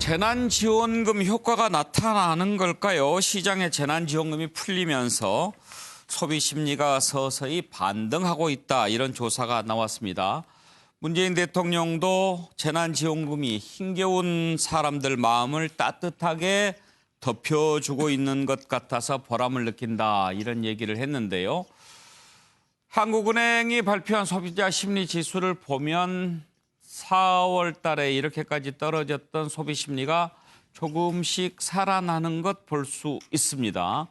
재난지원금 효과가 나타나는 걸까요? 시장의 재난지원금이 풀리면서 소비 심리가 서서히 반등하고 있다. 이런 조사가 나왔습니다. 문재인 대통령도 재난지원금이 힘겨운 사람들 마음을 따뜻하게 덮여주고 있는 것 같아서 보람을 느낀다. 이런 얘기를 했는데요. 한국은행이 발표한 소비자 심리 지수를 보면 4월 달에 이렇게까지 떨어졌던 소비 심리가 조금씩 살아나는 것 볼 수 있습니다.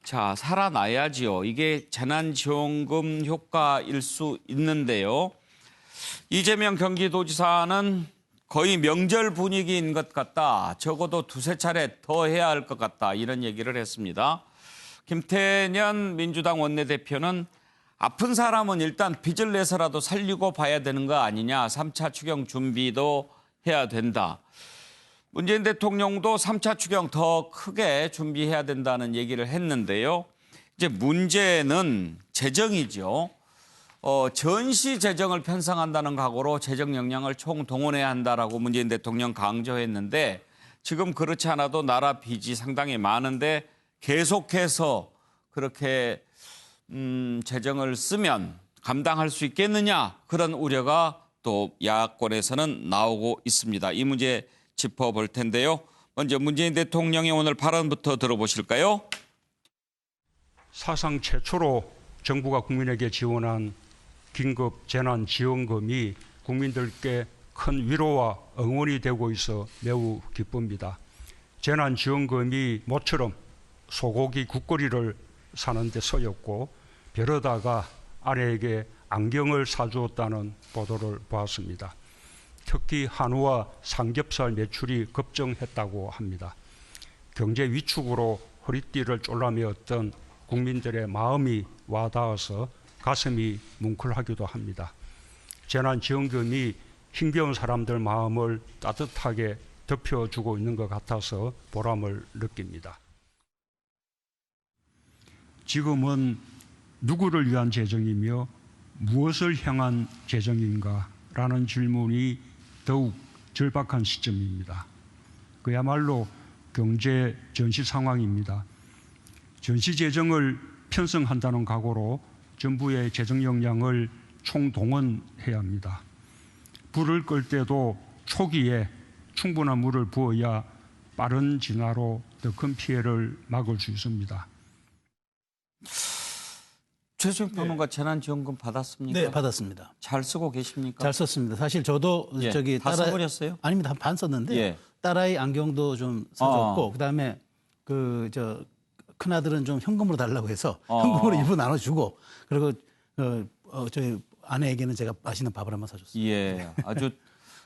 자, 살아나야지요. 이게 재난지원금 효과일 수 있는데요. 이재명 경기도지사는 거의 명절 분위기인 것 같다. 적어도 두세 차례 더 해야 할 것 같다. 이런 얘기를 했습니다. 김태년 민주당 원내대표는 아픈 사람은 일단 빚을 내서라도 살리고 봐야 되는 거 아니냐. 3차 추경 준비도 해야 된다. 문재인 대통령도 3차 추경 더 크게 준비해야 된다는 얘기를 했는데요. 이제 문제는 재정이죠. 전시 재정을 편성한다는 각오로 재정 역량을 총동원해야 한다라고 문재인 대통령 강조했는데 지금 그렇지 않아도 나라 빚이 상당히 많은데 계속해서 그렇게 재정을 쓰면 감당할 수 있겠느냐 그런 우려가 또 야권에서는 나오고 있습니다. 이 문제 짚어볼 텐데요. 먼저 문재인 대통령의 오늘 발언부터 들어보실까요? 사상 최초로 정부가 국민에게 지원한 긴급 재난지원금이 국민들께 큰 위로와 응원이 되고 있어 매우 기쁩니다. 재난지원금이 모처럼 소고기 국거리를 사는 데 쓰였고 벼르다가 아내에게 안경을 사주었다는 보도를 보았습니다. 특히 한우와 삼겹살 매출이 급증했다고 합니다. 경제 위축으로 허리띠를 졸라매었던 국민들의 마음이 와닿아서 가슴이 뭉클하기도 합니다. 재난지원금이 힘겨운 사람들 마음을 따뜻하게 덮여주고 있는 것 같아서 보람을 느낍니다. 지금은 누구를 위한 재정이며 무엇을 향한 재정인가라는 질문이 더욱 절박한 시점입니다. 그야말로 경제 전시 상황입니다. 전시 재정을 편성한다는 각오로 정부의 재정 역량을 총동원해야 합니다. 불을 끌 때도 초기에 충분한 물을 부어야 빠른 진화로 더 큰 피해를 막을 수 있습니다. 최수영 평론가 재난지원금 받았습니까? 네, 받았습니다. 잘 쓰고 계십니까? 잘 썼습니다. 사실 저도 예, 저기 다 써버렸어요? 아닙니다. 반 썼는데 예. 딸아이 안경도 좀 사줬고 그다음에 큰아들은 좀 현금으로 달라고 해서 현금으로 일부 나눠주고 그리고 저희 아내에게는 제가 맛있는 밥을 한번 사줬습니다. 예, 아주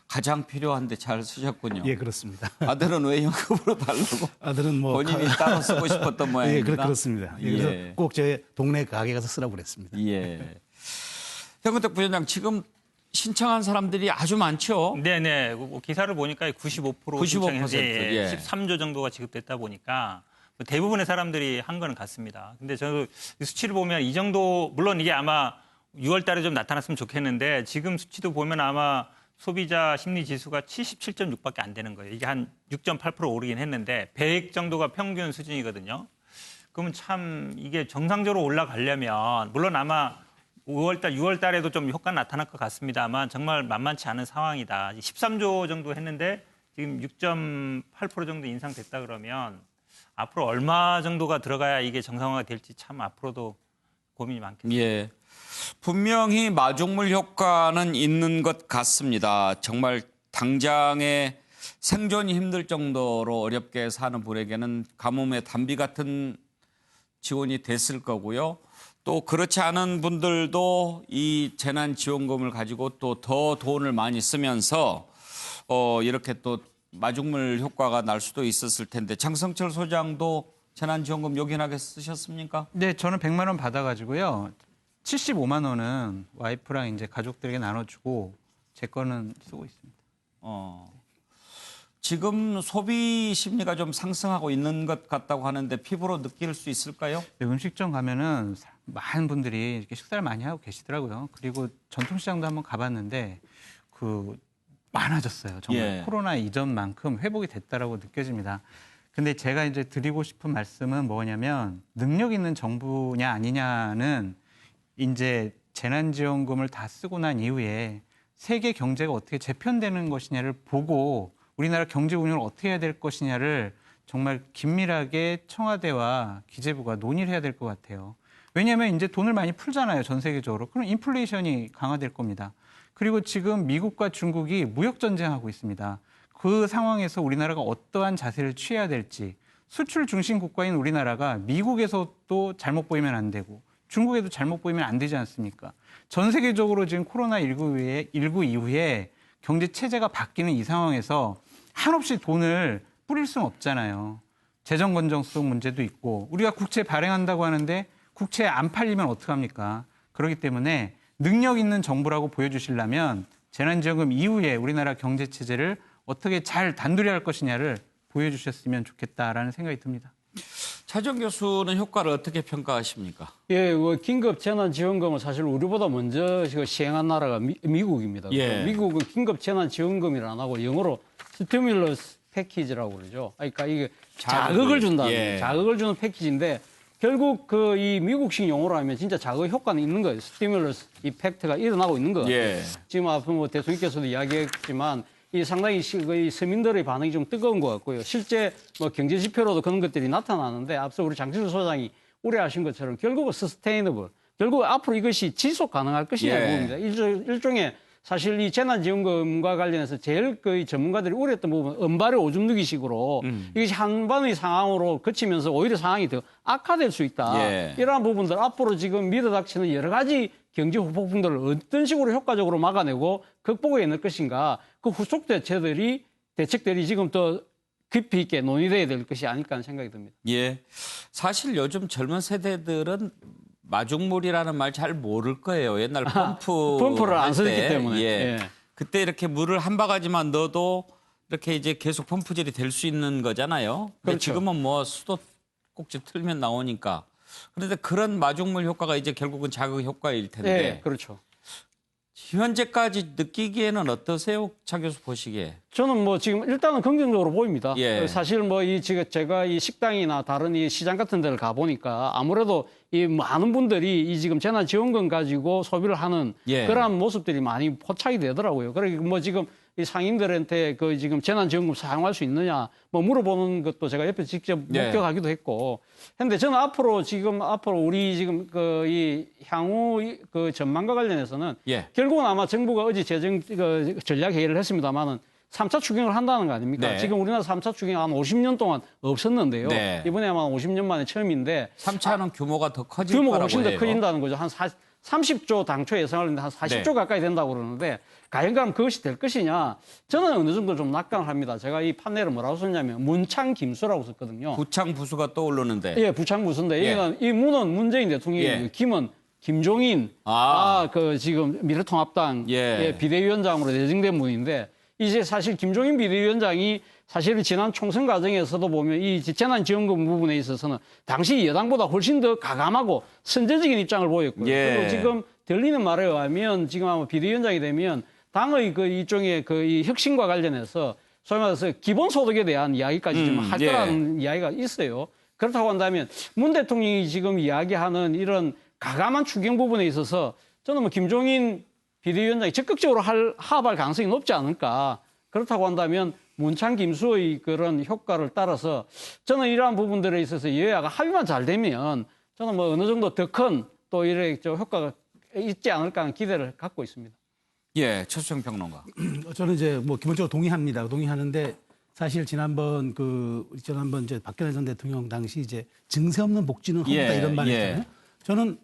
가장 필요한데 잘 쓰셨군요. 예, 그렇습니다. 아들은 왜 현금으로 달라고? 아들은 뭐 본인이 따로 쓰고 싶었던 모양입니다. 예, 그렇습니다. 예. 그래서 꼭 제 동네 가게 가서 쓰라고 그랬습니다. 예. 현근택 부위원장 지금 신청한 사람들이 아주 많죠? 네네. 기사를 보니까 95% 95%, 신청해서 예. 13조 정도가 지급됐다 보니까 대부분의 사람들이 한 거는 같습니다. 근데 저도 수치를 보면 이 정도 물론 이게 아마 6월 달에 좀 나타났으면 좋겠는데 지금 수치도 보면 아마 소비자 심리 지수가 77.6밖에 안 되는 거예요. 이게 한 6.8% 오르긴 했는데 100 정도가 평균 수준이거든요. 그러면 참 이게 정상적으로 올라가려면 물론 아마 5월 달, 6월 달에도 좀 효과 나타날 것 같습니다만 정말 만만치 않은 상황이다. 13조 정도 했는데 지금 6.8% 정도 인상됐다 그러면 앞으로 얼마 정도가 들어가야 이게 정상화가 될지 참 앞으로도 고민이 많겠습니다. 예. 분명히 마중물 효과는 있는 것 같습니다. 정말 당장에 생존이 힘들 정도로 어렵게 사는 분에게는 가뭄의 단비 같은 지원이 됐을 거고요. 또 그렇지 않은 분들도 이 재난지원금을 가지고 또 더 돈을 많이 쓰면서 이렇게 또 마중물 효과가 날 수도 있었을 텐데 장성철 소장도 재난지원금 요긴하게 쓰셨습니까? 네, 저는 100만 원 받아가지고요. 75만 원은 와이프랑 이제 가족들에게 나눠주고 제 거는 쓰고 있습니다. 지금 소비 심리가 좀 상승하고 있는 것 같다고 하는데 피부로 느낄 수 있을까요? 네, 음식점 가면은 많은 분들이 이렇게 식사를 많이 하고 계시더라고요. 그리고 전통시장도 한번 가봤는데 많아졌어요. 정말 예. 코로나 이전만큼 회복이 됐다라고 느껴집니다. 근데 제가 이제 드리고 싶은 말씀은 뭐냐면 능력 있는 정부냐 아니냐는 이제 재난지원금을 다 쓰고 난 이후에 세계 경제가 어떻게 재편되는 것이냐를 보고 우리나라 경제 운영을 어떻게 해야 될 것이냐를 정말 긴밀하게 청와대와 기재부가 논의를 해야 될 것 같아요. 왜냐하면 이제 돈을 많이 풀잖아요. 전 세계적으로. 그럼 인플레이션이 강화될 겁니다. 그리고 지금 미국과 중국이 무역 전쟁하고 있습니다. 그 상황에서 우리나라가 어떠한 자세를 취해야 될지 수출 중심 국가인 우리나라가 미국에서도 잘못 보이면 안 되고 중국에도 잘못 보이면 안 되지 않습니까? 전 세계적으로 지금 코로나19 이후에 경제 체제가 바뀌는 이 상황에서 한없이 돈을 뿌릴 수는 없잖아요. 재정 건전성 문제도 있고 우리가 국채 발행한다고 하는데 국채 안 팔리면 어떡합니까? 그렇기 때문에 능력 있는 정부라고 보여주시려면 재난지원금 이후에 우리나라 경제 체제를 어떻게 잘 단둘이 할 것이냐를 보여주셨으면 좋겠다라는 생각이 듭니다. 차정 교수는 효과를 어떻게 평가하십니까? 예, 긴급 재난지원금을 사실 우리보다 먼저 시행한 나라가 미국입니다. 예. 미국은 긴급 재난지원금이라 안 하고 영어로 스티뮬러스 패키지라고 그러죠. 그러니까 이게 자극을 준다는 예. 자극을 주는 패키지인데 결국 이 미국식 용어로 하면 진짜 자극 효과는 있는 거예요. 스티뮬러스 이펙트가 일어나고 있는 거예요. 예. 지금 앞서 대통령께서도 이야기했지만 이 상당히 이 서민들의 반응이 좀 뜨거운 것 같고요. 실제 경제 지표로도 그런 것들이 나타나는데 앞서 우리 장진수 소장이 우려하신 것처럼 결국은 서스테이너블, 결국 앞으로 이것이 지속 가능할 것이냐는 부분입니다. 일종의 사실 이 재난지원금과 관련해서 제일 전문가들이 우려했던 부분은 은발의 오줌 누기식으로 이것이 한 번의 상황으로 그치면서 오히려 상황이 더 악화될 수 있다. 예. 이러한 부분들 앞으로 지금 밀어닥치는 여러 가지 경제 후폭풍들을 어떤 식으로 효과적으로 막아내고 극복해 낼 것인가 그 후속 대책들이 지금 더 깊이 있게 논의돼야 될 것이 아닐까 하는 생각이 듭니다. 예. 사실 요즘 젊은 세대들은 마중물이라는 말 잘 모를 거예요. 옛날 펌프를 안 썼기 때문에. 예. 예. 그때 이렇게 물을 한 바가지만 넣어도 이렇게 이제 계속 펌프질이 될 수 있는 거잖아요. 근데 그렇죠. 지금은 뭐 수도 꼭지 틀면 나오니까. 그런데 그런 마중물 효과가 이제 결국은 자극 효과일 텐데. 네, 그렇죠. 현재까지 느끼기에는 어떠세요? 차 교수 보시기에. 저는 지금 일단은 긍정적으로 보입니다. 예. 사실 제가 이 식당이나 다른 이 시장 같은 데를 가보니까 아무래도 이 많은 분들이 지금 재난지원금 가지고 소비를 하는 예. 그러한 모습들이 많이 포착이 되더라고요. 그러니까 지금 이 상인들한테 지금 재난지원금 사용할 수 있느냐 물어보는 것도 제가 옆에 직접 예. 목격하기도 했고. 근데 저는 앞으로 우리 지금 이 향후 전망과 관련해서는 예. 결국은 아마 정부가 어제 재정 전략 회의를 했습니다만은 3차 추경을 한다는 거 아닙니까? 네. 지금 우리나라 3차 추경 한 50년 동안 없었는데요. 네. 이번에 아마 50년 만에 처음인데 3차는 규모가 더 커질 규모가 거라고 훨씬 더 해요. 커진다는 거죠. 한 30조 당초 예상을 했는데 한 40조 네. 가까이 된다고 그러는데 과연 그럼 그것이 될 것이냐? 저는 어느 정도 좀 낙관을 합니다. 제가 이 판넬을 뭐라고 썼냐면 문창김수라고 썼거든요. 부창부수가 떠오르는데. 예, 부창부수인데 예. 여기는 이 문은 문재인 대통령이고 예. 김은 김종인 지금 미래통합당 예. 비대위원장으로 내정된 분인데 이제 사실 김종인 비대위원장이 사실 지난 총선 과정에서도 보면 이 재난지원금 부분에 있어서는 당시 여당보다 훨씬 더 가감하고 선제적인 입장을 보였고요. 예. 그리고 지금 들리는 말에 의하면 지금 아마 비대위원장이 되면 당의 일종의 이 혁신과 관련해서 소위 말해서 기본소득에 대한 이야기까지 좀 할 거라는 이야기가 있어요. 그렇다고 한다면 문 대통령이 지금 이야기하는 이런 가감한 추경 부분에 있어서 저는 김종인 비대위원장이 적극적으로 하합할 가능성이 높지 않을까. 그렇다고 한다면 문창 김수의 그런 효과를 따라서 저는 이러한 부분들에 있어서 여야가 합의만 잘 되면 저는 어느 정도 더 큰 또 이런 효과가 있지 않을까 하는 기대를 갖고 있습니다. 예, 최수영 평론가. 저는 이제 기본적으로 동의합니다. 동의하는데 사실 지난번 이제 박근혜 전 대통령 당시 이제 증세 없는 복지는 허무다 예, 이런 말 예. 했잖아요. 저는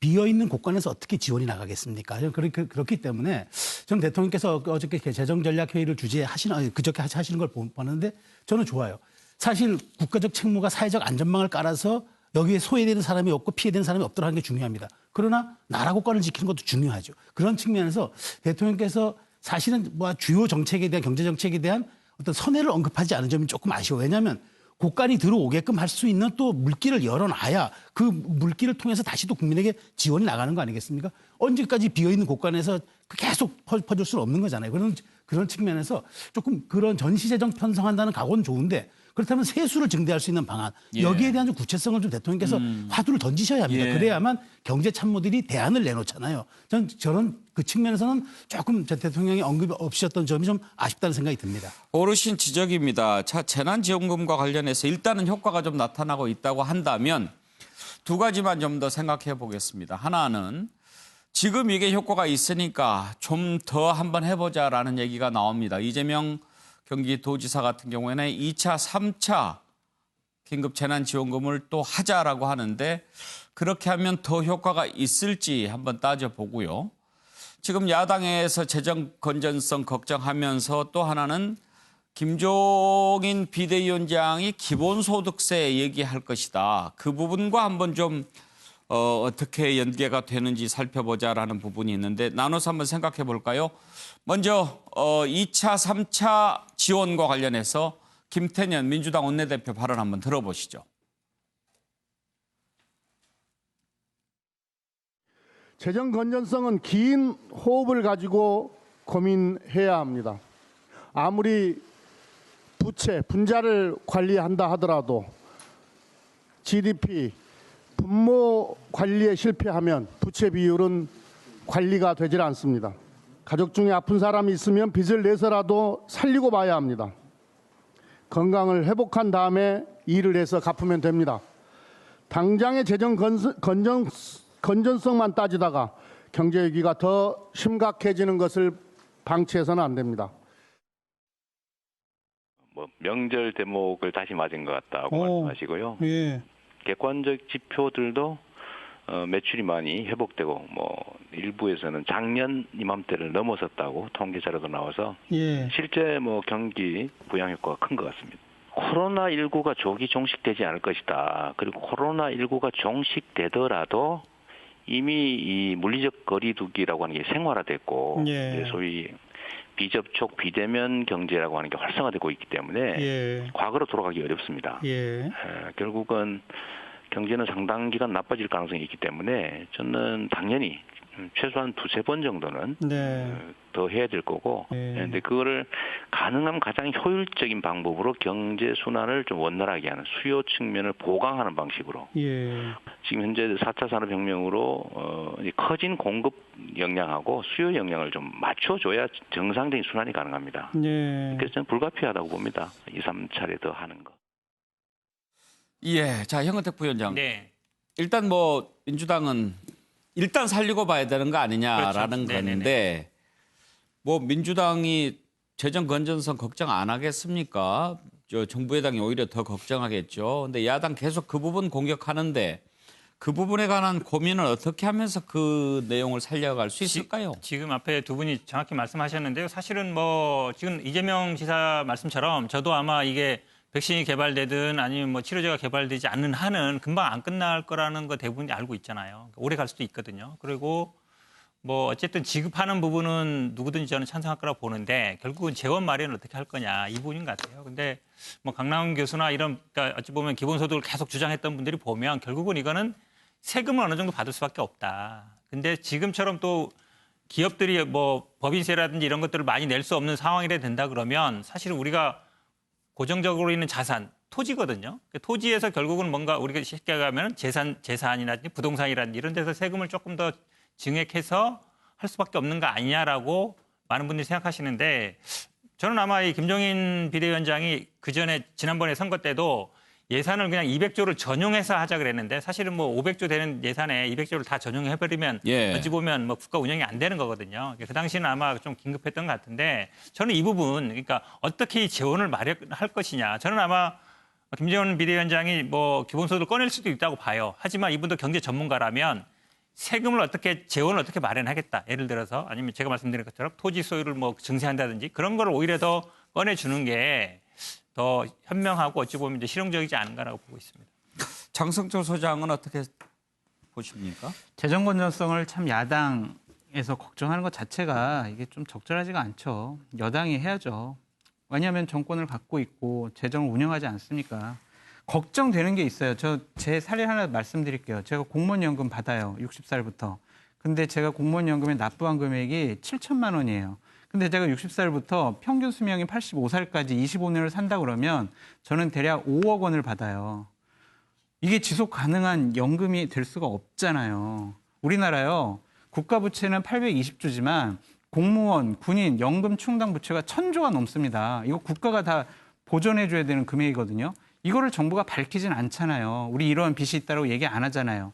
비어있는 곳간에서 어떻게 지원이 나가겠습니까? 그렇기 때문에 저는 대통령께서 어저께 재정전략회의를 그저께 하시는 걸 보는데 저는 좋아요. 사실 국가적 책무가 사회적 안전망을 깔아서 여기에 소외되는 사람이 없고 피해되는 사람이 없도록 하는 게 중요합니다. 그러나 나라 국가를 지키는 것도 중요하죠. 그런 측면에서 대통령께서 사실은 주요 정책에 대한 경제 정책에 대한 어떤 선회를 언급하지 않은 점이 조금 아쉬워. 왜냐하면 고간이 들어오게끔 할 수 있는 또 물길을 열어놔야 그 물길을 통해서 다시 또 국민에게 지원이 나가는 거 아니겠습니까? 언제까지 비어있는 고간에서 계속 퍼줄 수는 없는 거잖아요. 그런 측면에서 조금 그런 전시재정 편성한다는 각오는 좋은데 그렇다면 세수를 증대할 수 있는 방안 여기에 대한 좀 구체성을 좀 대통령께서 화두를 던지셔야 합니다. 예. 그래야만 경제 참모들이 대안을 내놓잖아요. 저는 그 측면에서는 조금 전 대통령이 언급 없으셨던 점이 좀 아쉽다는 생각이 듭니다. 어르신 지적입니다. 자, 재난지원금과 관련해서 일단은 효과가 좀 나타나고 있다고 한다면 두 가지만 좀 더 생각해 보겠습니다. 하나는 지금 이게 효과가 있으니까 좀 더 한번 해보자라는 얘기가 나옵니다. 이재명 경기도지사 같은 경우에는 2차, 3차 긴급 재난지원금을 또 하자라고 하는데 그렇게 하면 더 효과가 있을지 한번 따져보고요. 지금 야당에서 재정 건전성 걱정하면서 또 하나는 김종인 비대위원장이 기본소득세 얘기할 것이다. 그 부분과 한번 좀 어떻게 연계가 되는지 살펴보자라는 부분이 있는데 나눠서 한번 생각해 볼까요? 먼저 2차, 3차 지원과 관련해서 김태년 민주당 원내대표 발언 한번 들어보시죠. 재정 건전성은 긴 호흡을 가지고 고민해야 합니다. 아무리 부채, 분자를 관리한다 하더라도 GDP, 분모 관리에 실패하면 부채 비율은 관리가 되질 않습니다. 가족 중에 아픈 사람이 있으면 빚을 내서라도 살리고 봐야 합니다. 건강을 회복한 다음에 일을 해서 갚으면 됩니다. 당장의 재정 건전성만 따지다가 경제 위기가 더 심각해지는 것을 방치해서는 안 됩니다. 명절 대목을 다시 맞은 것 같다고 말씀하시고요. 예. 객관적 지표들도 매출이 많이 회복되고 일부에서는 작년 이맘때를 넘어섰다고 통계 자료도 나와서 예. 실제 경기 부양 효과가 큰 것 같습니다. 코로나19가 조기 종식되지 않을 것이다. 그리고 코로나19가 종식되더라도 이미 이 물리적 거리두기라고 하는 게 생활화됐고 예. 소위 비접촉, 비대면 경제라고 하는 게 활성화되고 있기 때문에 예. 과거로 돌아가기 어렵습니다. 예. 결국은 경제는 상당 기간 나빠질 가능성이 있기 때문에 저는 당연히 최소한 2-3번 정도는 네. 더 해야 될 거고 그런데 그거를 가능하면 가장 효율적인 방법으로 경제 순환을 좀 원활하게 하는 수요 측면을 보강하는 방식으로 예. 지금 현재 4차 산업혁명으로 커진 공급 역량하고 수요 역량을 좀 맞춰줘야 정상적인 순환이 가능합니다. 예. 그래서 저는 불가피하다고 봅니다. 2-3차례 더 하는 거. 예, 자 형은택 부위원장. 네. 일단 민주당은 일단 살리고 봐야 되는 거 아니냐라는 그렇죠. 건데 민주당이 재정 건전성 걱정 안 하겠습니까? 정부 여당이 오히려 더 걱정하겠죠. 근데 야당 계속 그 부분 공격하는데 그 부분에 관한 고민을 어떻게 하면서 그 내용을 살려갈 수 있을까요? 지금 앞에 두 분이 정확히 말씀하셨는데요. 사실은 지금 이재명 지사 말씀처럼 저도 아마 이게 백신이 개발되든 아니면 치료제가 개발되지 않는 한은 금방 안 끝날 거라는 거 대부분이 알고 있잖아요. 오래 갈 수도 있거든요. 그리고 어쨌든 지급하는 부분은 누구든지 저는 찬성할 거라고 보는데 결국은 재원 마련을 어떻게 할 거냐 이 부분인 것 같아요. 근데 강남훈 교수나 그러니까 어찌 보면 기본소득을 계속 주장했던 분들이 보면 결국은 이거는 세금을 어느 정도 받을 수밖에 없다. 근데 지금처럼 또 기업들이 법인세라든지 이런 것들을 많이 낼 수 없는 상황이 된다 그러면 사실은 우리가 고정적으로 있는 자산, 토지거든요. 토지에서 결국은 뭔가 우리가 쉽게 가면 재산이라든지 부동산이라든지 이런 데서 세금을 조금 더 증액해서 할 수밖에 없는 거 아니냐라고 많은 분들이 생각하시는데 저는 아마 이 김종인 비대위원장이 지난번에 선거 때도 예산을 그냥 200조를 전용해서 하자 그랬는데 사실은 500조 되는 예산에 200조를 다 전용해버리면 어찌 보면 국가 운영이 안 되는 거거든요. 그 당시는 아마 좀 긴급했던 것 같은데 저는 이 부분 그러니까 어떻게 이 재원을 마련할 것이냐. 저는 아마 김종인 비대위원장이 기본소득을 꺼낼 수도 있다고 봐요. 하지만 이분도 경제 전문가라면 세금을 재원을 어떻게 마련하겠다. 예를 들어서 아니면 제가 말씀드린 것처럼 토지 소유를 증세한다든지 그런 걸 오히려 더 꺼내주는 게 더 현명하고 어찌 보면 실용적이지 않은가라고 보고 있습니다. 장성철 소장은 어떻게 보십니까? 재정 건전성을 참 야당에서 걱정하는 것 자체가 이게 좀 적절하지가 않죠. 여당이 해야죠. 왜냐하면 정권을 갖고 있고 재정을 운영하지 않습니까? 걱정되는 게 있어요. 제 사례 하나 말씀드릴게요. 제가 공무원연금 받아요. 60살부터. 근데 제가 공무원연금에 납부한 금액이 7천만 원이에요. 근데 제가 60살부터 평균 수명이 85살까지 25년을 산다 그러면 저는 대략 5억 원을 받아요. 이게 지속 가능한 연금이 될 수가 없잖아요. 우리나라요. 국가 부채는 820조지만 공무원, 군인, 연금 충당 부채가 1,000조가 넘습니다. 이거 국가가 다 보존해 줘야 되는 금액이거든요. 이거를 정부가 밝히진 않잖아요. 우리 이러한 빚이 있다고 얘기 안 하잖아요.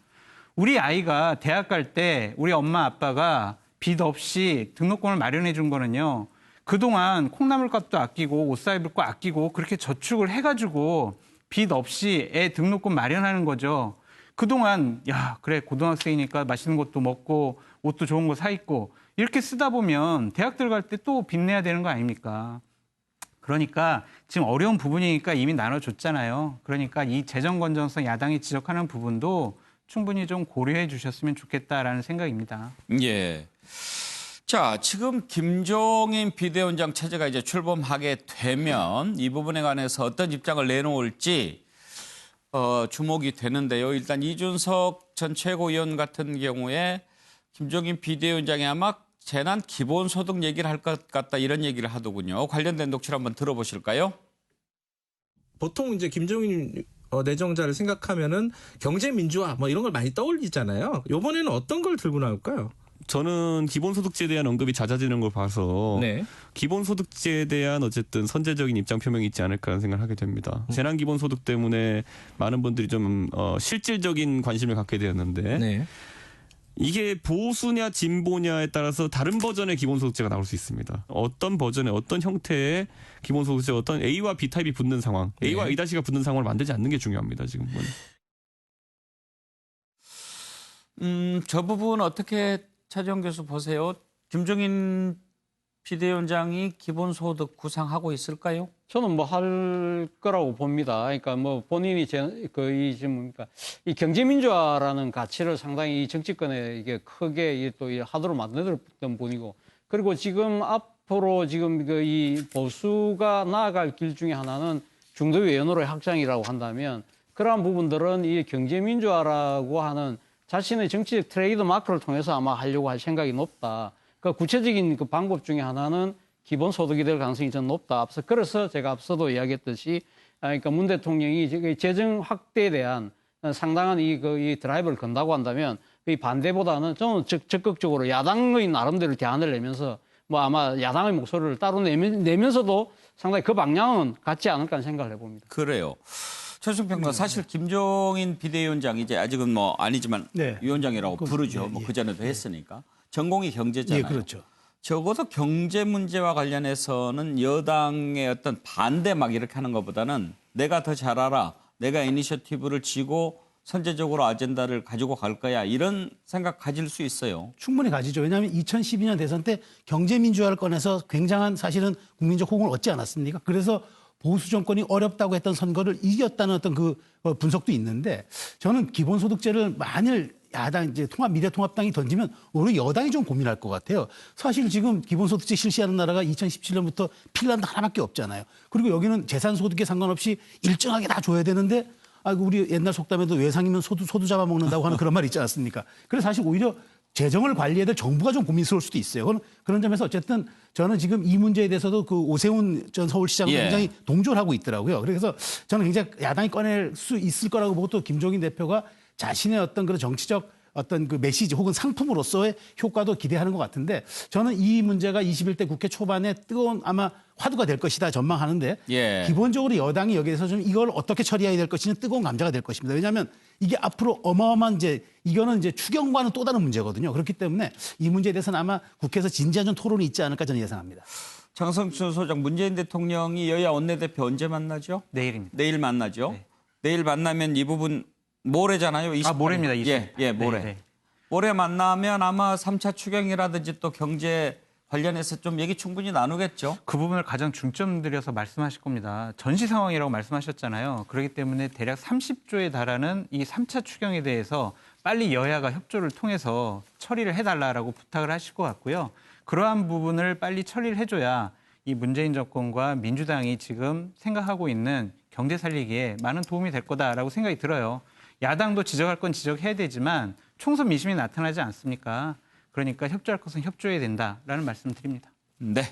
우리 아이가 대학 갈 때 우리 엄마 아빠가 빚 없이 등록금을 마련해 준 거는요. 그동안 콩나물값도 아끼고 옷 사 입을 거 아끼고 그렇게 저축을 해가지고 빚 없이 애 등록금 마련하는 거죠. 그동안 야 그래 고등학생이니까 맛있는 것도 먹고 옷도 좋은 거 사 입고 이렇게 쓰다 보면 대학 들어갈 때 또 빚내야 되는 거 아닙니까? 그러니까 지금 어려운 부분이니까 이미 나눠줬잖아요. 그러니까 이 재정 건전성 야당이 지적하는 부분도 충분히 좀 고려해 주셨으면 좋겠다라는 생각입니다. 예. 자, 지금 김종인 비대위원장 체제가 이제 출범하게 되면 이 부분에 관해서 어떤 입장을 내놓을지 주목이 되는데요. 일단 이준석 전 최고위원 같은 경우에 김종인 비대위원장이 아마 재난 기본소득 얘기를 할 것 같다 이런 얘기를 하더군요. 관련된 녹취를 한번 들어보실까요? 보통 이제 김종인 내정자를 생각하면은 경제 민주화 뭐 이런 걸 많이 떠올리잖아요. 이번에는 어떤 걸 들고 나올까요? 저는 기본소득제에 대한 언급이 잦아지는 걸 봐서 네. 기본소득제에 대한 어쨌든 선제적인 입장 표명이 있지 않을까 생각을 하게 됩니다. 재난기본소득 때문에 많은 분들이 좀 실질적인 관심을 갖게 되었는데 네. 이게 보수냐 진보냐에 따라서 다른 버전의 기본소득제가 나올 수 있습니다. 어떤 버전의 어떤 형태의 기본소득제 어떤 A와 B 타입이 붙는 상황, A와 A-가 붙는 상황을 만들지 않는 게 중요합니다. 지금은. 저 부분 어떻게 차지원 교수 보세요? 김종인 비대위원장이 기본소득 구상하고 있을까요? 저는 뭐 할 거라고 봅니다. 그러니까 뭐 본인이 그러니까 이 경제민주화라는 가치를 상당히 이 정치권에 이게 크게 또 하도록 만들었던 분이고, 그리고 지금 앞으로 지금 이 보수가 나아갈 길 중에 하나는 중도 외연으로의 확장이라고 한다면 그러한 부분들은 이 경제민주화라고 하는 자신의 정치적 트레이드 마크를 통해서 아마 하려고 할 생각이 높다. 그 구체적인 그 방법 중에 하나는 기본소득이 될 가능성이 좀 높다. 그래서 제가 앞서도 이야기했듯이 그러니까 문 대통령이 재정 확대에 대한 상당한 이 드라이브를 건다고 한다면 이 반대보다는 저는 적극적으로 야당의 나름대로 대안을 내면서 뭐 아마 야당의 목소리를 따로 내면서도 상당히 그 방향은 같지 않을까 생각을 해봅니다. 그래요. 최수정 평론가 사실 김종인 비대위원장 이제 아직은 뭐 아니지만 네. 위원장이라고 부르죠. 예, 뭐 예. 그전에도 했으니까. 전공이 경제잖아요. 예, 그렇죠. 적어도 경제 문제와 관련해서는 여당의 어떤 반대 막 이렇게 하는 것보다는 내가 더 잘 알아. 내가 이니셔티브를 쥐고 선제적으로 아젠다를 가지고 갈 거야. 이런 생각 가질 수 있어요. 충분히 가지죠. 왜냐하면 2012년 대선 때 경제민주화를 꺼내서 굉장한 사실은 국민적 호응을 얻지 않았습니까? 그래서 보수 정권이 어렵다고 했던 선거를 이겼다는 어떤 그 분석도 있는데 저는 기본소득제를 만일 야당 이제 미래통합당이 던지면 오히려 여당이 좀 고민할 것 같아요. 사실 지금 기본소득제 실시하는 나라가 2017년부터 핀란드 하나밖에 없잖아요. 그리고 여기는 재산소득에 상관없이 일정하게 다 줘야 되는데 우리 옛날 속담에도 외상이면 소도 잡아먹는다고 하는 그런 말이 있지 않습니까? 그래서 사실 오히려 재정을 관리해야 될 정부가 좀 고민스러울 수도 있어요. 그런 점에서 어쨌든 저는 지금 이 문제에 대해서도 그 오세훈 전 서울시장은 굉장히 동조를 하고 있더라고요. 그래서 저는 굉장히 야당이 꺼낼 수 있을 거라고 보고 또 김종인 대표가 자신의 어떤 그런 정치적 어떤 그 메시지 혹은 상품으로서의 효과도 기대하는 것 같은데 저는 이 문제가 21대 국회 초반에 뜨거운 아마 화두가 될 것이다 전망하는데 기본적으로 여당이 여기에서 좀 이걸 어떻게 처리해야 될 것이냐 뜨거운 감자가 될 것입니다. 왜냐하면 이게 앞으로 어마어마한 이거는 추경과는 또 다른 문제거든요. 그렇기 때문에 이 문제에 대해서는 아마 국회에서 진지한 좀 토론이 있지 않을까 저는 예상합니다. 장성춘 소장, 문재인 대통령이 여야 원내대표 언제 만나죠? 내일입니다. 내일 만나죠. 네. 내일 만나면 이 부분 모레잖아요. 28일. 모레입니다. 20일. 예, 모레. 네. 모레 만나면 아마 3차 추경이라든지 또 경제 관련해서 좀 얘기 충분히 나누겠죠. 그 부분을 가장 중점 들여서 말씀하실 겁니다. 전시 상황이라고 말씀하셨잖아요. 그렇기 때문에 대략 30조에 달하는 이 3차 추경에 대해서 빨리 여야가 협조를 통해서 처리를 해달라고 부탁을 하실 것 같고요. 그러한 부분을 빨리 처리를 해줘야 이 문재인 정권과 민주당이 지금 생각하고 있는 경제 살리기에 많은 도움이 될 거다라고 생각이 들어요. 야당도 지적할 건 지적해야 되지만 총선 민심이 나타나지 않습니까? 그러니까 협조할 것은 협조해야 된다라는 말씀을 드립니다. 네.